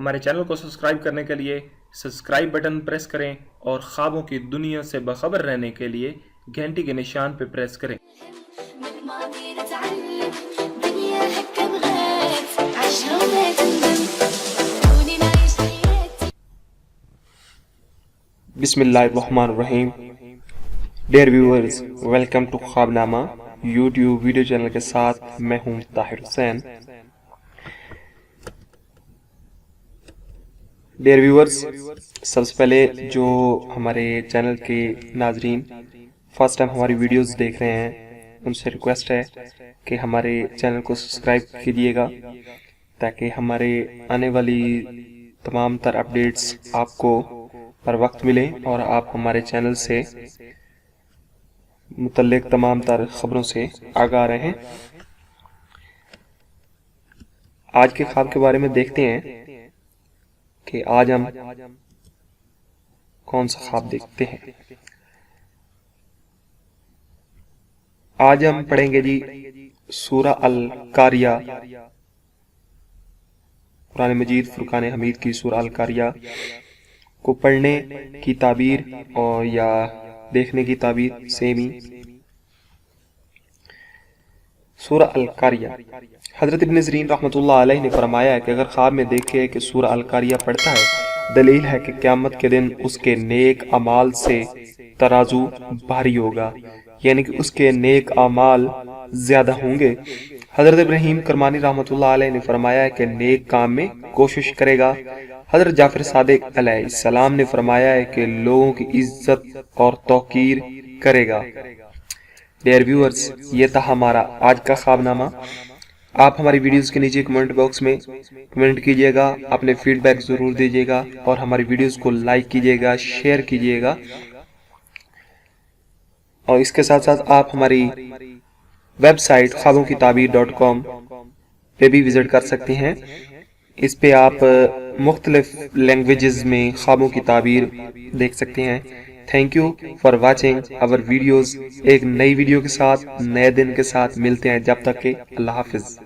ہمارے چینل کو سبسکرائب کرنے کے لیے سبسکرائب بٹن پریس کریں اور خوابوں کی دنیا سے باخبر رہنے کے لیے گھنٹی کے نشان پہ پریس کریں۔ بسم اللہ الرحمن الرحیم۔ ڈیئر ویورز، ویلکم ٹو خواب نامہ یوٹیوب ویڈیو چینل کے ساتھ میں ہوں طاہر حسین۔ ڈیئر ویورز، سب سے پہلے جو ہمارے چینل کے ناظرین فرسٹ ٹائم ہماری ویڈیوز دیکھ رہے ہیں ان سے ریکویسٹ ہے کہ ہمارے چینل کو سبسکرائب کیجیے گا تاکہ ہمارے آنے والی تمام تر اپڈیٹس آپ کو پر وقت ملیں اور آپ ہمارے چینل سے متعلق تمام تر خبروں سے آگاہ رہیں۔ آج کے خواب کے بارے میں دیکھتے ہیں کہ آج ہم کون سا خواب دیکھتے ہیں۔ آج ہم پڑھیں گے جی سورہ القاریہ، قرآن مجید فرقان حمید کی سورہ القاریہ کو پڑھنے کی تعبیر اور یا دیکھنے کی تعبیر سیم ہی۔ سورہ القاریہ، حضرت ابن سیرین رحمۃ اللہ علیہ نے فرمایا ہے کہ اگر خواب میں دیکھے کہ سورہ القاریہ پڑھتا ہے، دلیل ہے کہ قیامت کے دن اس کے نیک اعمال سے ترازو بھاری ہوگا، یعنی کہ اس کے نیک اعمال زیادہ ہوں گے۔ حضرت ابراہیم کرمانی رحمۃ اللہ علیہ نے فرمایا ہے کہ نیک کام میں کوشش کرے گا۔ حضرت جعفر صادق علیہ السلام نے فرمایا ہے کہ لوگوں کی عزت اور توقیر کرے گا۔ ڈیئر ویورز، یہ تھا ہمارا آج کا خواب نامہ۔ آپ ہماری ویڈیوز کے نیچے کمنٹ باکس میں کمنٹ کیجئے گا، اپنے فیڈ بیک ضرور دیجئے گا اور ہماری ویڈیوز کو لائک کیجئے گا، شیئر کیجئے گا، اور اس کے ساتھ ساتھ آپ ہماری ویب سائٹ خوابوں کی تعبیر.com پہ بھی وزٹ کر سکتے ہیں۔ اس پہ آپ مختلف لینگویجز میں خوابوں کی تعبیر دیکھ سکتے ہیں۔ Thank you for watching our videos. ایک نئی ویڈیو کے ساتھ نئے دن کے ساتھ ملتے ہیں، جب تک کہ اللہ حافظ۔